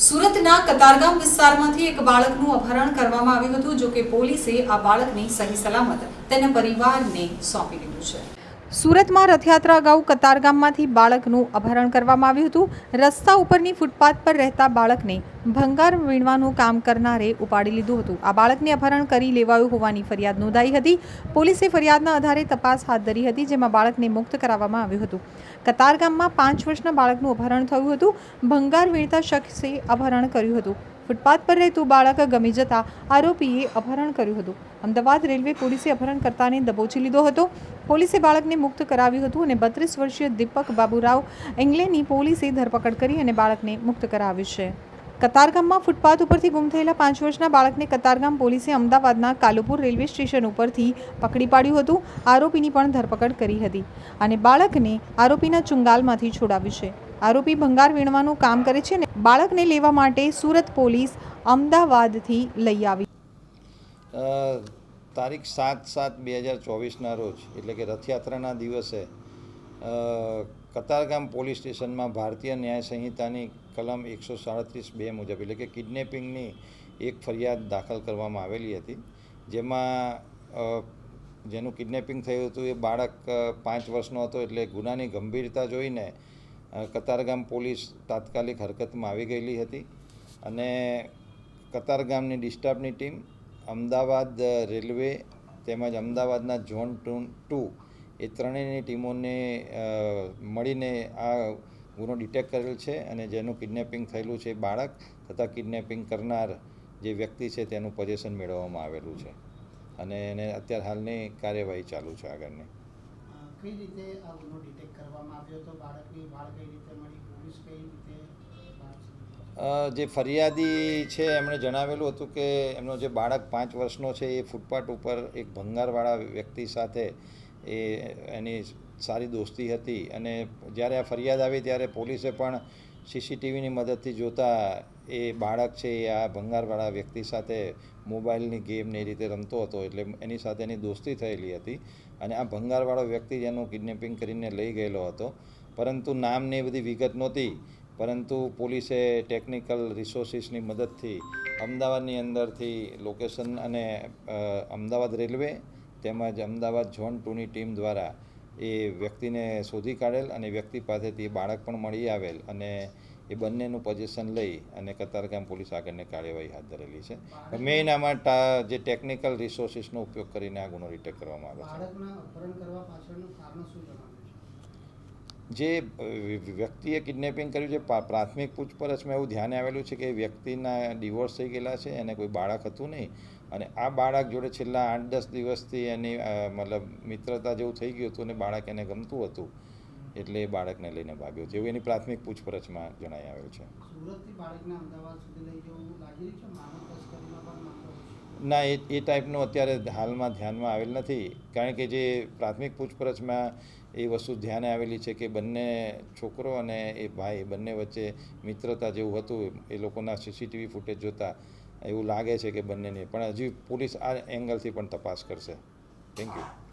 સુરતના કતારગામ વિસ્તારમાંથી એક બાળકનું અપહરણ કરવામાં આવ્યું હતું, જો કે પોલીસે આ બાળકને સહી સલામત તેના પરિવારને સોંપી દીધું છે. સુરતમાં રથયાત્રા અગાઉ કતારગામમાંથી બાળકનું અપહરણ કરવામાં આવ્યું હતું. રસ્તા ઉપરની ફૂટપાથ પર રહેતા બાળકને ભંગાર વીણવાનું કામ કરનારે ઉપાડી લીધું હતું. આ બાળકને અપહરણ કરી લેવાયું હોવાની ફરિયાદ નોંધાઈ હતી. પોલીસે ફરિયાદના આધારે તપાસ હાથ ધરી હતી, જેમાં બાળકને મુક્ત કરાવવામાં આવ્યું હતું. કતારગામમાં 5 વર્ષના બાળકનું અપહરણ થયું હતું. ભંગાર વીણતા શખ્સે અપહરણ કર્યું હતું. ફૂટપાથ પર રહેતું બાળક ગમી જતા આરોપીએ અપહરણ કર્યું હતું. અમદાવાદ રેલવે પોલીસે અપહરણકર્તાને દબોચી લીધો હતો. પોલીસે બાળકને મુક્ત કરાવ્યું હતું અને 32 વર્ષીય દીપક બાબુરાવ એંગલેની પોલીસે ધરપકડ કરી અને બાળકને મુક્ત કરાવ્યું છે. કતારગામમાં ફૂટપાથ ઉપરથી ગુમ થયેલા 5 વર્ષના બાળકને કતારગામ પોલીસે અમદાવાદના કાલુપુર રેલવે સ્ટેશન ઉપરથી પકડી પાડ્યું હતું. આરોપીની પણ ધરપકડ કરી હતી અને બાળકને આરોપીના ચુંગાલમાંથી છોડાવ્યું છે. આરોપી ભંગાર વીણવાનું કામ કરે છે અને બાળકને લેવા માટે સુરત પોલીસ અમદાવાદથી લઈ આવી. તારીખ 7/7/2024ના રોજ એટલે કે રથયાત્રાના દિવસે કતારગામ પોલીસ સ્ટેશનમાં ભારતીય ન્યાય સંહિતાની કલમ 137(2) મુજબ એટલે કે કિડનેપિંગની એક ફરિયાદ દાખલ કરવામાં આવેલી હતી, જેમાં જેનું કિડનેપિંગ થયું હતું એ બાળક 5 વર્ષનો હતો. એટલે ગુનાની ગંભીરતા જોઈને કતારગામ પોલીસ તાત્કાલિક હરકતમાં આવી ગયેલી હતી અને કતારગામની ડિસ્ટાફની ટીમ, અમદાવાદ રેલવે તેમજ અમદાવાદના ઝોન 2 એ ત્રણેયની ટીમોને મળીને આ ગુનો ડિટેક્ટ કરેલ છે અને જેનું કિડનેપિંગ થયેલું છે બાળક તથા કિડનેપિંગ કરનાર જે વ્યક્તિ છે તેનું પોઝેશન મેળવવામાં આવેલું છે અને એને અત્યારે હાલની કાર્યવાહી ચાલુ છે આગળની. કઈ રીતે આ ગુનો ડિટેક્ટ કરવામાં આવ્યો તો બાળકની વાળ કઈ રીતે મળી, પોલીસ કઈ રીતે? જે ફરિયાદી છે એમણે જણાવેલું હતું કે એમનો જે બાળક 5 વર્ષનો છે એ ફૂટપાથ ઉપર એક ભંગારવાળા વ્યક્તિ સાથે એની સારી દોસ્તી હતી અને જ્યારે આ ફરિયાદ આવી ત્યારે પોલીસે પણ સીસીટીવીની મદદથી જોતા એ બાળક છે એ આ ભંગારવાળા વ્યક્તિ સાથે મોબાઈલની ગેમને એ રીતે રમતો હતો, એટલે એની સાથે એની દોસ્તી થયેલી હતી અને આ ભંગારવાળો વ્યક્તિ જેનું કિડનેપિંગ કરીને લઈ ગયેલો હતો, પરંતુ નામની બધી વિગત નહોતી. પરંતુ પોલીસે ટેકનિકલ રિસોર્સિસની મદદથી અમદાવાદની અંદરથી લોકેશન અને અમદાવાદ રેલવે તેમજ અમદાવાદ ઝોન 2ની ટીમ દ્વારા એ વ્યક્તિને શોધી કાઢેલ અને વ્યક્તિ પાસેથી બાળક પણ મળી આવેલ અને એ બંનેનું પોઝિશન લઈ અને કતારગામ પોલીસ આગળની કાર્યવાહી હાથ ધરેલી છે. મેઇન આમાં જે ટેકનિકલ રિસોર્સિસનો ઉપયોગ કરીને આ ગુનો ડિટેક્ટ કરવામાં આવે છે. જે વ્યક્તિએ કિડનેપિંગ કર્યું છે, પ્રાથમિક પૂછપરછમાં એવું ધ્યાને આવેલું છે કે વ્યક્તિના ડિવોર્સ થઈ ગયેલા છે, એને કોઈ બાળક હતું નહીં અને આ બાળક જોડે છેલ્લા 8-10 દિવસથી એની મતલબ મિત્રતા જેવું થઈ ગયું હતું અને બાળક એને ગમતું હતું, એટલે એ બાળકને લઈને ભાગ્યો છે એવું એની પ્રાથમિક પૂછપરછમાં જણાઈ આવ્યું છે. ના, એ ટાઈપનું અત્યારે હાલમાં ધ્યાનમાં આવેલ નથી, કારણ કે જે પ્રાથમિક પૂછપરછમાં એ વસ્તુ ધ્યાને આવેલી છે કે બંને છોકરો અને એ ભાઈ બંને વચ્ચે મિત્રતા જેવું હતું. એ લોકોના સીસીટીવી ફૂટેજ જોતાં એવું લાગે છે કે બંનેની, પણ હજી પોલીસ આ એંગલથી પણ તપાસ કરશે. Thank you.